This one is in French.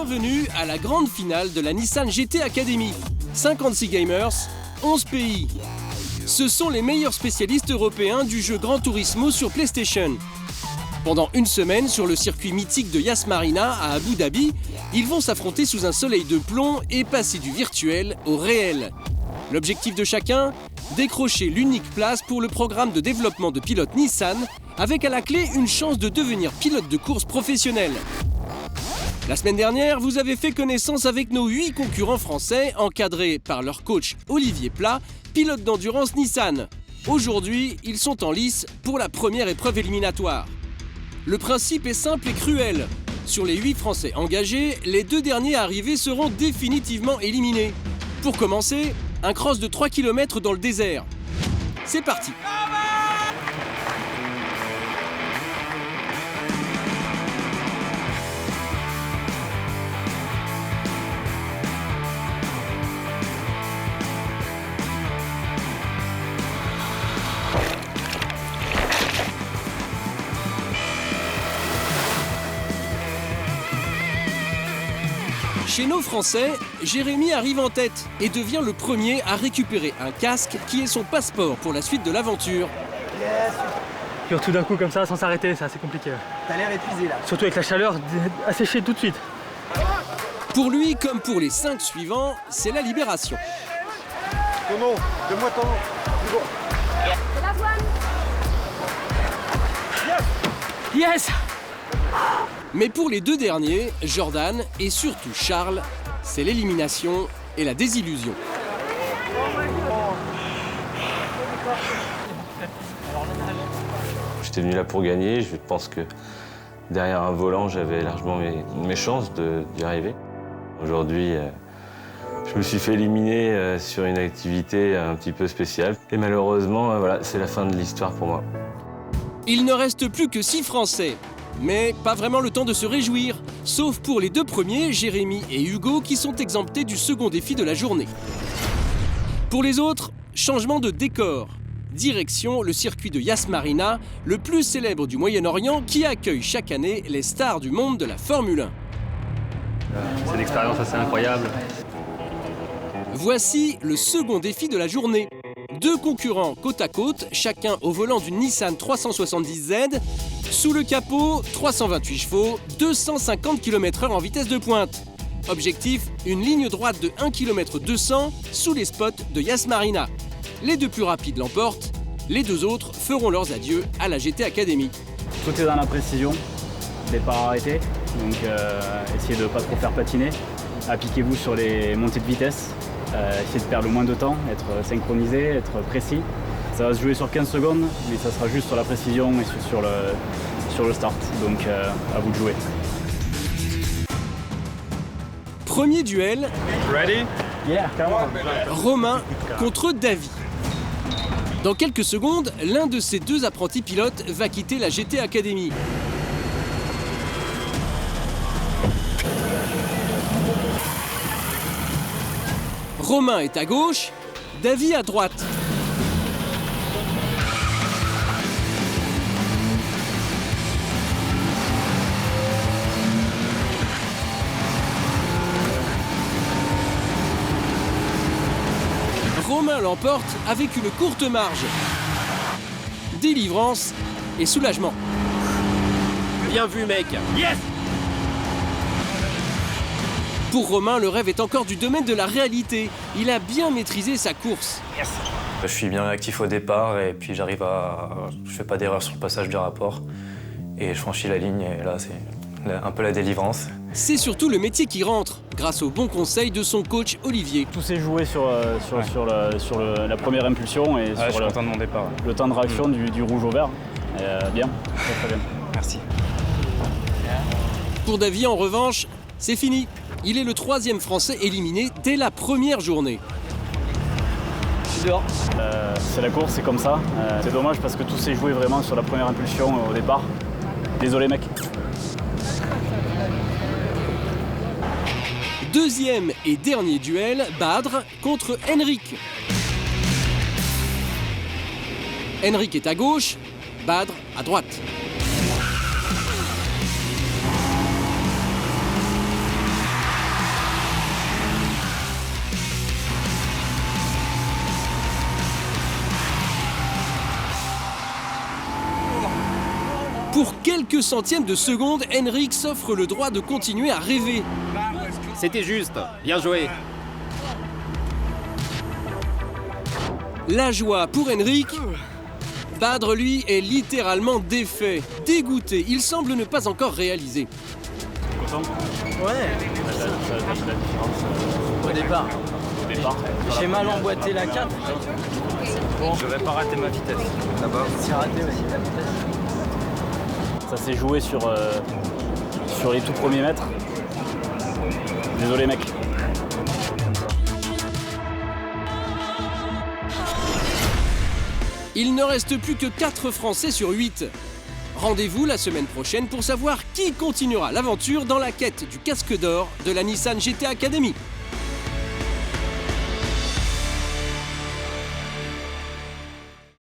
Bienvenue à la grande finale de la Nissan GT Academy. 56 gamers, 11 pays. Ce sont les meilleurs spécialistes européens du jeu Gran Turismo sur PlayStation. Pendant une semaine, sur le circuit mythique de Yas Marina à Abu Dhabi, ils vont s'affronter sous un soleil de plomb et passer du virtuel au réel. L'objectif de chacun ? Décrocher l'unique place pour le programme de développement de pilotes Nissan, avec à la clé une chance de devenir pilote de course professionnel. La semaine dernière, vous avez fait connaissance avec nos 8 concurrents français, encadrés par leur coach Olivier Plat, pilote d'endurance Nissan. Aujourd'hui, ils sont en lice pour la première épreuve éliminatoire. Le principe est simple et cruel. Sur les 8 Français engagés, les 2 derniers arrivés seront définitivement éliminés. Pour commencer, un cross de 3 km dans le désert. C'est parti! Chez nos Français, Jérémy arrive en tête et devient le premier à récupérer un casque qui est son passeport pour la suite de l'aventure. Yes. Puis tout d'un coup comme ça, sans s'arrêter, c'est assez compliqué. T'as l'air épuisé là. Surtout avec la chaleur, asséché tout de suite. Pour lui, comme pour les 5 suivants, c'est la libération. Ton nom, donne-moi ton nom. C'est bon. C'est l'avoine. Yes! Mais pour les 2 derniers, Jordan et surtout Charles, c'est l'élimination et la désillusion. J'étais venu là pour gagner, je pense que derrière un volant, j'avais largement mes chances d'y arriver. Aujourd'hui, je me suis fait éliminer sur une activité un petit peu spéciale. Et malheureusement, voilà, c'est la fin de l'histoire pour moi. Il ne reste plus que 6 Français. Mais pas vraiment le temps de se réjouir, sauf pour les 2 premiers, Jérémy et Hugo, qui sont exemptés du second défi de la journée. Pour les autres, changement de décor. Direction le circuit de Yas Marina, le plus célèbre du Moyen-Orient, qui accueille chaque année les stars du monde de la Formule 1. C'est une expérience assez incroyable. Voici le second défi de la journée. 2 concurrents côte à côte, chacun au volant d'une Nissan 370Z. Sous le capot, 328 chevaux, 250 km/h en vitesse de pointe. Objectif, une ligne droite de 1 km 200 sous les spots de Yas Marina. Les 2 plus rapides l'emportent, les 2 autres feront leurs adieux à la GT Academy. Tout est dans la précision, départ arrêté, donc essayez de ne pas trop faire patiner. Appliquez-vous sur les montées de vitesse, essayez de perdre le moins de temps, être synchronisé, être précis. Ça va se jouer sur 15 secondes, mais ça sera juste sur la précision et sur le start, donc à vous de jouer. Premier duel, Ready? Yeah, carrément. Romain contre Davy. Dans quelques secondes, l'un de ces 2 apprentis pilotes va quitter la GT Academy. Romain est à gauche, Davy à droite. Romain l'emporte avec une courte marge. Délivrance et soulagement. Bien vu, mec. Yes! Pour Romain, le rêve est encore du domaine de la réalité. Il a bien maîtrisé sa course. Yes! Je suis bien réactif au départ et puis je fais pas d'erreur sur le passage du rapport et je franchis la ligne et là c'est un peu la délivrance. C'est surtout le métier qui rentre, grâce aux bons conseils de son coach Olivier. Tout s'est joué sur la première impulsion et Je suis sur content de mon départ. le temps de réaction du rouge au vert. Bien, très bien. Merci. Pour Davy, en revanche, c'est fini. Il est le 3e Français éliminé dès la première journée. C'est la course, c'est comme ça. C'est dommage parce que tout s'est joué vraiment sur la première impulsion au départ. Désolé mec. Deuxième et dernier duel, Badr contre Henrik. Henrik est à gauche, Badr à droite. quelques centièmes de seconde, Henrik s'offre le droit de continuer à rêver. C'était juste. Bien joué. La joie pour Henrik. Badr, lui, est littéralement défait, dégoûté. Il semble ne pas encore réaliser. Ouais. Au départ. J'ai mal emboîté la 4. Bon, je vais pas rater ma vitesse. Là-bas. C'est raté aussi la vitesse. Ça s'est joué sur les tout premiers mètres. Désolé mec. Il ne reste plus que 4 Français sur 8. Rendez-vous la semaine prochaine pour savoir qui continuera l'aventure dans la quête du casque d'or de la Nissan GT Academy.